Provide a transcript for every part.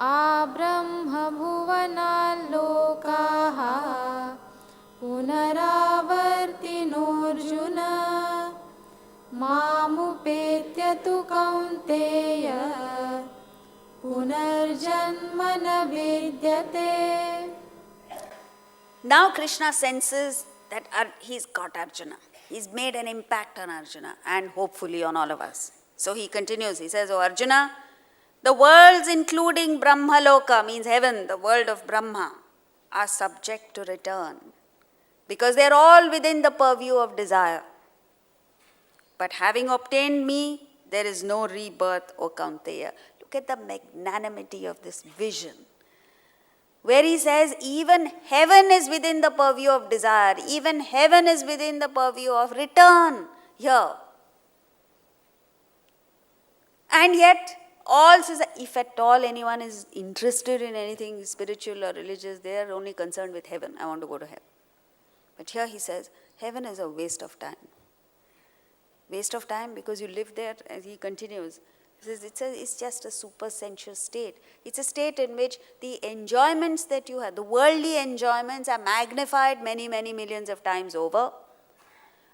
आब्रह्मभुवनाल्लोकाः पुनरावर्तिनोऽर्जुन मामुपेत्य तु कौन्तेय पुनर्जन्म न विद्यते. Now Krishna senses that he's got Arjuna. He's made an impact on Arjuna and hopefully on all of us. So he continues, he says, "Oh Arjuna, the worlds including Brahmaloka, means heaven, the world of Brahma, are subject to return because they are all within the purview of desire. But having obtained me, there is no rebirth, O Kaunteya." Look at the magnanimity of this vision, where he says even heaven is within the purview of desire, even heaven is within the purview of return here. And yet, all says, if at all anyone is interested in anything spiritual or religious, they are only concerned with heaven. I want to go to heaven. But here he says, heaven is a waste of time. Waste of time because you live there, as he continues. He says it's just a supersensuous state. It's a state in which the enjoyments that you have, the worldly enjoyments, are magnified many, many millions of times over.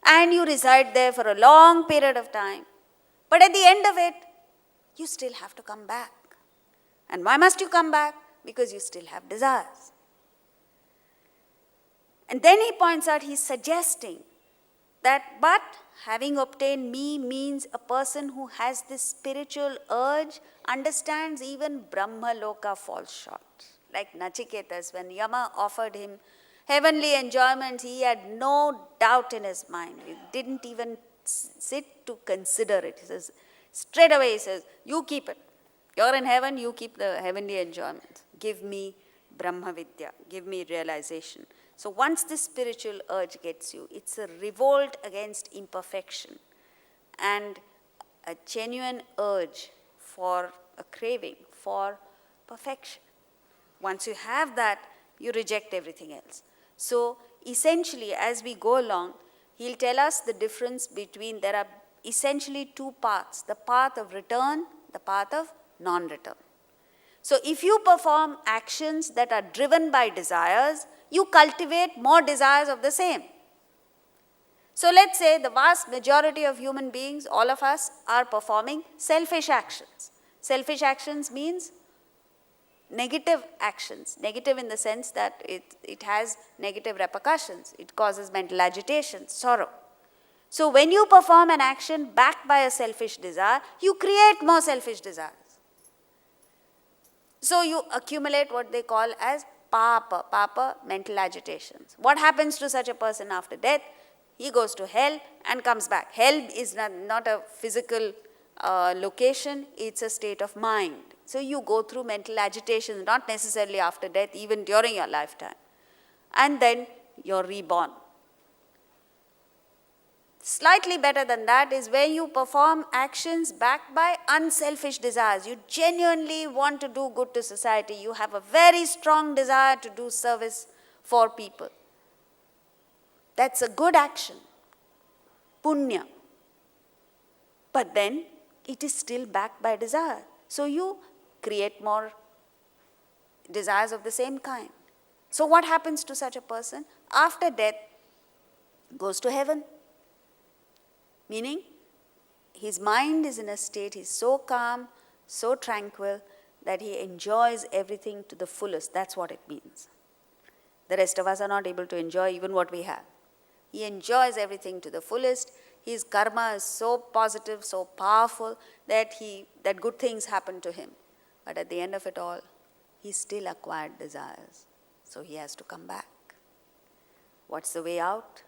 And you reside there for a long period of time. But at the end of it, you still have to come back. And why must you come back? Because you still have desires. And then he points out, he's suggesting that, but having obtained me means a person who has this spiritual urge understands even Brahmaloka falls short. Like Nachiketas, when Yama offered him heavenly enjoyments, he had no doubt in his mind. He didn't even sit to consider it. He says, straight away he says, you keep it. You're in heaven, you keep the heavenly enjoyments. Give me Brahma Vidya, give me realization. So once this spiritual urge gets you, it's a revolt against imperfection and a genuine urge for a craving for perfection. Once you have that, you reject everything else. So essentially, as we go along, he'll tell us the difference between, there are essentially two paths, the path of return, the path of non-return. So if you perform actions that are driven by desires, you cultivate more desires of the same. So let's say the vast majority of human beings, all of us, are performing selfish actions. Selfish actions means negative actions. Negative in the sense that it has negative repercussions. It causes mental agitation, sorrow. So when you perform an action backed by a selfish desire, you create more selfish desires. So you accumulate what they call as papa, mental agitations. What happens to such a person after death? He goes to hell and comes back. Hell is not a physical location, it's a state of mind. So you go through mental agitations, not necessarily after death, even during your lifetime. And then you're reborn. Slightly better than that is where you perform actions backed by unselfish desires. You genuinely want to do good to society. You have a very strong desire to do service for people. That's a good action, punya. But then it is still backed by desire. So you create more desires of the same kind. So what happens to such a person? After death, goes to heaven. Meaning, his mind is in a state, he's so calm, so tranquil, that he enjoys everything to the fullest. That's what it means. The rest of us are not able to enjoy even what we have. He enjoys everything to the fullest. His karma is so positive, so powerful, that good things happen to him. But at the end of it all, he still acquired desires. So he has to come back. What's the way out?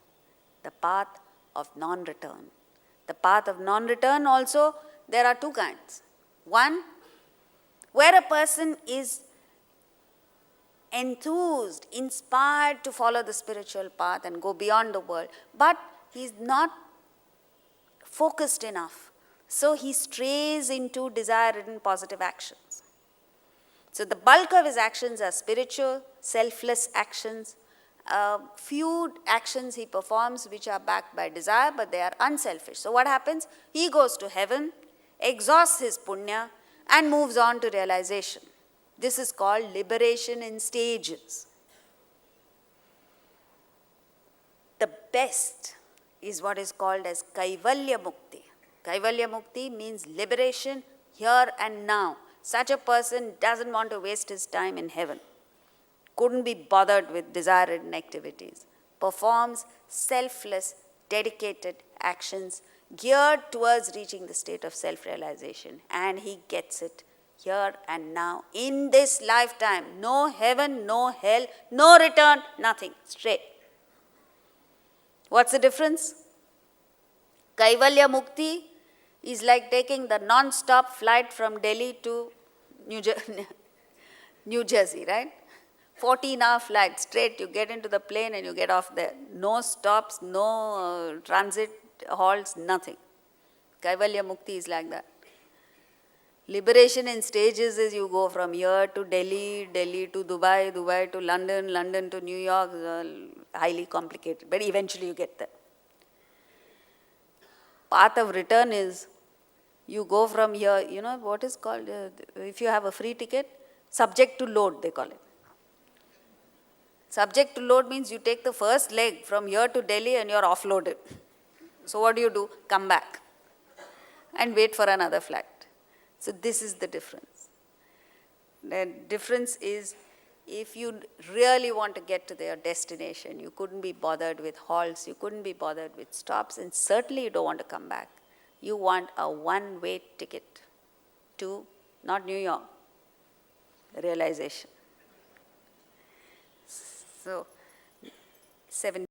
The path of non-return. The path of non-return also, there are two kinds. One, where a person is enthused, inspired to follow the spiritual path and go beyond the world, but he's not focused enough. So he strays into desire-ridden positive actions. So the bulk of his actions are spiritual, selfless actions. Few actions he performs which are backed by desire, but they are unselfish. So what happens? He goes to heaven, exhausts his punya, and moves on to realization. This is called liberation in stages. The best is what is called as Kaivalya Mukti. Kaivalya Mukti means liberation here and now. Such a person doesn't want to waste his time in heaven. Couldn't be bothered with desire-ridden activities. Performs selfless, dedicated actions geared towards reaching the state of self-realization. And he gets it here and now, in this lifetime. No heaven, no hell, no return, nothing. Straight. What's the difference? Kaivalya Mukti is like taking the non-stop flight from Delhi to New Jersey, right? 14-hour flight, straight, you get into the plane and you get off there. No stops, no transit halts, nothing. Kaivalya Mukti is like that. Liberation in stages is you go from here to Delhi, Delhi to Dubai, Dubai to London, London to New York, highly complicated, but eventually you get there. Path of return is, you go from here, you know what is called, if you have a free ticket, subject to load, they call it. Subject to load means you take the first leg from here to Delhi and you're offloaded. So what do? Come back and wait for another flight. So this is the difference. The difference is, if you really want to get to their destination, you couldn't be bothered with halts, you couldn't be bothered with stops, and certainly you don't want to come back. You want a one-way ticket to, not New York, realization. So, 7